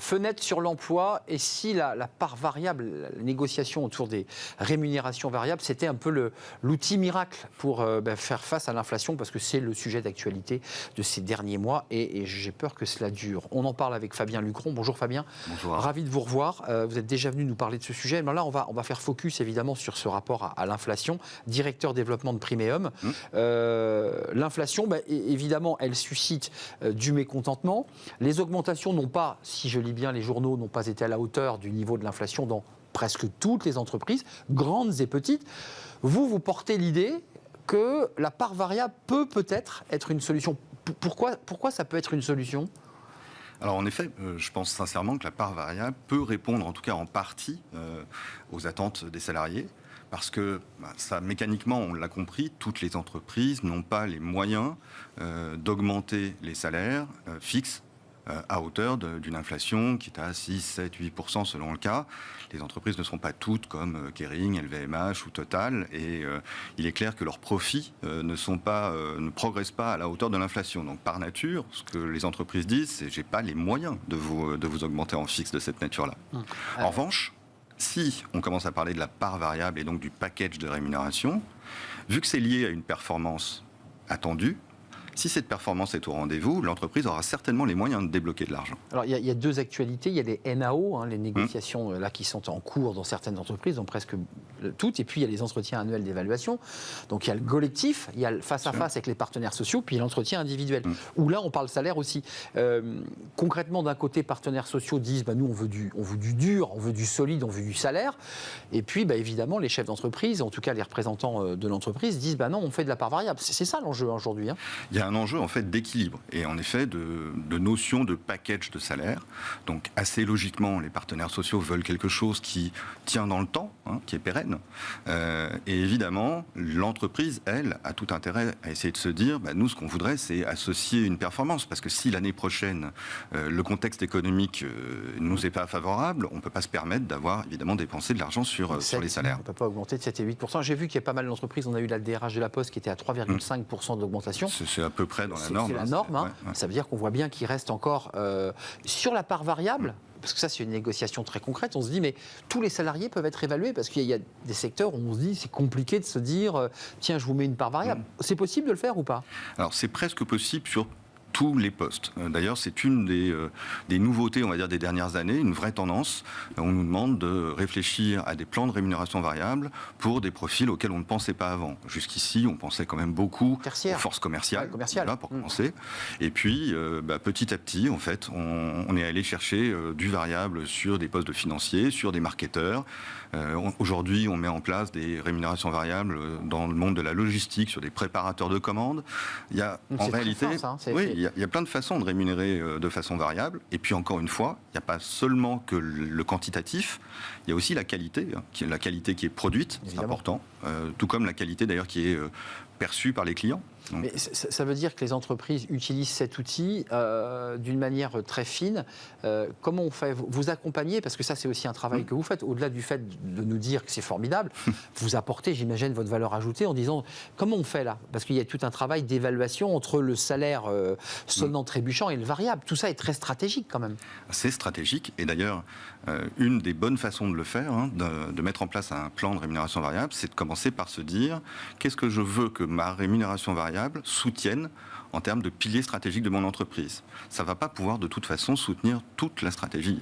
fenêtre sur l'emploi, et si la part variable, la négociation autour des rémunérations variables, c'était un peu l'outil miracle pour faire face à l'inflation, parce que c'est le sujet d'actualité de ces derniers mois, et j'ai peur que cela dure. On en parle avec Fabien Lucron. Bonjour Fabien. Bonjour. Ravi de vous revoir. Vous êtes déjà venu nous parler de ce sujet. Mais là, on va faire focus évidemment sur ce rapport à l'inflation. Directeur développement de Primeum. L'inflation, évidemment, elle suscite du mécontentement. Les augmentations n'ont pas, si je lis bien les journaux, n'ont pas été à la hauteur du niveau de l'inflation dans presque toutes les entreprises, grandes et petites. Vous portez l'idée que la part variable peut-être être une solution. Pourquoi ça peut être une solution ? Alors en effet, je pense sincèrement que la part variable peut répondre, en tout cas en partie, aux attentes des salariés. Parce que, ça, mécaniquement, on l'a compris, toutes les entreprises n'ont pas les moyens d'augmenter les salaires fixes à hauteur d'une inflation qui est à 6, 7, 8% selon le cas. Les entreprises ne sont pas toutes comme Kering, LVMH ou Total, et il est clair que leurs profits ne progressent pas à la hauteur de l'inflation. Donc par nature, ce que les entreprises disent, c'est j'ai pas les moyens de vous augmenter en fixe de cette nature-là. En revanche, si on commence à parler de la part variable et donc du package de rémunération, vu que c'est lié à une performance attendue, si cette performance est au rendez-vous, l'entreprise aura certainement les moyens de débloquer de l'argent. Alors, il y a deux actualités. Il y a les NAO, les négociations là, qui sont en cours dans certaines entreprises, dans presque toutes. Et puis, il y a les entretiens annuels d'évaluation. Donc, il y a le collectif, il y a le face-à-face avec les partenaires sociaux, puis l'entretien individuel, où là, on parle salaire aussi. Concrètement, d'un côté, partenaires sociaux disent nous, on veut du dur, on veut du solide, on veut du salaire. Et puis, évidemment, les chefs d'entreprise, en tout cas les représentants de l'entreprise, disent non, on fait de la part variable. C'est ça l'enjeu aujourd'hui. Il y a un enjeu en fait d'équilibre et en effet de notion de package de salaire. Donc assez logiquement, les partenaires sociaux veulent quelque chose qui tient dans le temps, qui est pérenne. Et évidemment, l'entreprise, elle, a tout intérêt à essayer de se dire, nous, ce qu'on voudrait, c'est associer une performance, parce que si l'année prochaine, le contexte économique ne nous est pas favorable, on ne peut pas se permettre d'avoir évidemment dépensé de l'argent sur les salaires. On ne peut pas augmenter de 7 et 8%. J'ai vu qu'il y a pas mal d'entreprises. On a eu la DRH de la Poste qui était à 3,5% d'augmentation. C'est à peu près dans la norme. C'est la norme. Ouais. Ça veut dire qu'on voit bien qu'il reste encore sur la part variable. Parce que ça, c'est une négociation très concrète. On se dit, mais tous les salariés peuvent être évalués, parce qu'il y a des secteurs où on se dit, c'est compliqué de se dire, tiens, je vous mets une part variable. C'est possible de le faire ou pas ? Alors, c'est presque possible sur tous les postes. D'ailleurs, c'est une des nouveautés, on va dire, des dernières années, une vraie tendance. On nous demande de réfléchir à des plans de rémunération variable pour des profils auxquels on ne pensait pas avant. Jusqu'ici, on pensait quand même beaucoup aux forces commerciales, voilà, pour commencer. Et puis, petit à petit, en fait, on est allé chercher du variable sur des postes de financiers, sur des marketeurs. Aujourd'hui, on met en place des rémunérations variables dans le monde de la logistique, sur des préparateurs de commandes. Il y a, en réalité, il y a plein de façons de rémunérer de façon variable. Et puis, encore une fois, il n'y a pas seulement que le quantitatif, il y a aussi la qualité, la qualité qui est produite, c'est important. Tout comme la qualité, d'ailleurs, qui est perçue par les clients. Donc. Mais ça veut dire que les entreprises utilisent cet outil d'une manière très fine. Comment on fait ? Vous accompagnez, parce que ça c'est aussi un travail que vous faites, au-delà du fait de nous dire que c'est formidable, vous apportez, j'imagine, votre valeur ajoutée en disant comment on fait là ? Parce qu'il y a tout un travail d'évaluation entre le salaire sonnant trébuchant et le variable. Tout ça est très stratégique quand même. C'est stratégique, et d'ailleurs, une des bonnes façons de le faire, de mettre en place un plan de rémunération variable, c'est de commencer par se dire qu'est-ce que je veux que ma rémunération variable soutiennent en termes de piliers stratégiques de mon entreprise. Ça ne va pas pouvoir de toute façon soutenir toute la stratégie.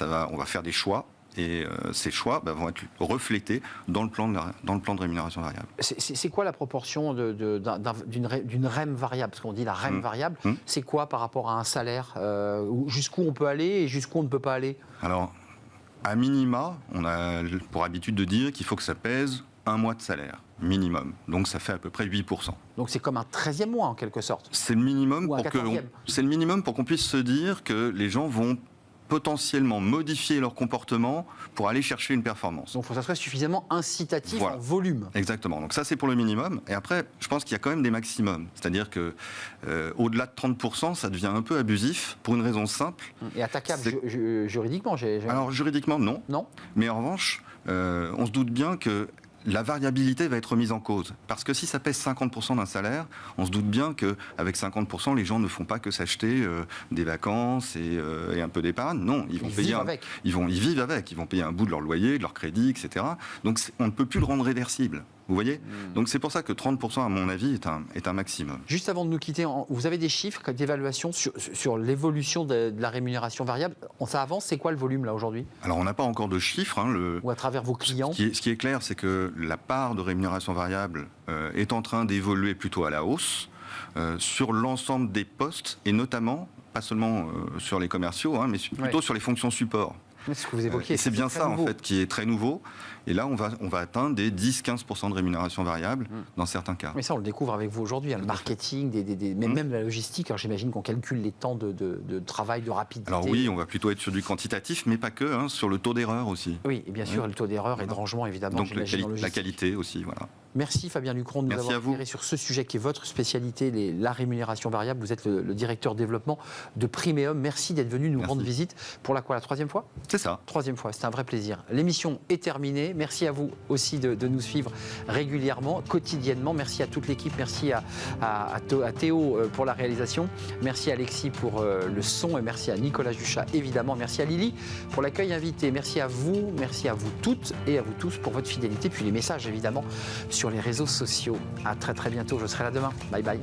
On va faire des choix et ces choix vont être reflétés dans le plan de rémunération variable. C'est quoi la proportion d'une REM variable ? Parce qu'on dit la REM variable, c'est quoi par rapport à un salaire ? Jusqu'où on peut aller et jusqu'où on ne peut pas aller ? Alors, à minima, on a pour habitude de dire qu'il faut que ça pèse 1 mois de salaire minimum. Donc ça fait à peu près 8%. Donc c'est comme un 13e mois en quelque sorte. C'est le minimum pour qu'on puisse se dire que les gens vont potentiellement modifier leur comportement pour aller chercher une performance. Donc il faut que ça soit suffisamment incitatif en volume. Exactement. Donc ça c'est pour le minimum. Et après, je pense qu'il y a quand même des maximums. C'est-à-dire que au-delà de 30%, ça devient un peu abusif pour une raison simple. Et attaquable juridiquement Alors juridiquement, non. Non. Mais en revanche, on se doute bien que la variabilité va être mise en cause. Parce que si ça pèse 50% d'un salaire, on se doute bien qu'avec 50%, les gens ne font pas que s'acheter des vacances et un peu d'épargne. Non, ils vont payer ils vivent avec. Ils vont payer un bout de leur loyer, de leur crédit, etc. Donc on ne peut plus le rendre réversible. Vous voyez ? Donc c'est pour ça que 30%, à mon avis, est un maximum. Juste avant de nous quitter, vous avez des chiffres d'évaluation sur l'évolution de la rémunération variable ? Ça avance, c'est quoi le volume là aujourd'hui ? Alors on n'a pas encore de chiffres. Ou à travers vos clients ? Ce qui est clair, c'est que la part de rémunération variable est en train d'évoluer plutôt à la hausse sur l'ensemble des postes, et notamment, pas seulement sur les commerciaux, mais plutôt sur les fonctions support. Ce que vous évoquiez, c'est bien ça, en fait, qui est très nouveau. Et là, on va atteindre des 10-15% de rémunération variable dans certains cas. Mais ça, on le découvre avec vous aujourd'hui. Le marketing, même la logistique. Alors, j'imagine qu'on calcule les temps de travail, de rapidité. Alors oui, on va plutôt être sur du quantitatif, mais pas que, sur le taux d'erreur aussi. Oui, et bien sûr, le taux d'erreur et de rangement, évidemment. Donc la qualité aussi, voilà. Merci Fabien Lucron de nous avoir éclairé sur ce sujet qui est votre spécialité, la rémunération variable. Vous êtes le directeur développement de Primeum. Merci d'être venu nous rendre visite. Pour la troisième fois ? C'est ça. Troisième fois, c'était un vrai plaisir. L'émission est terminée. Merci à vous aussi de nous suivre régulièrement, quotidiennement. Merci à toute l'équipe. Merci à Théo pour la réalisation. Merci à Alexis pour le son et merci à Nicolas Juchat, évidemment. Merci à Lily pour l'accueil invité. Merci à vous toutes et à vous tous pour votre fidélité. Puis les messages, évidemment, sur les réseaux sociaux. À très très bientôt. Je serai là demain. Bye bye.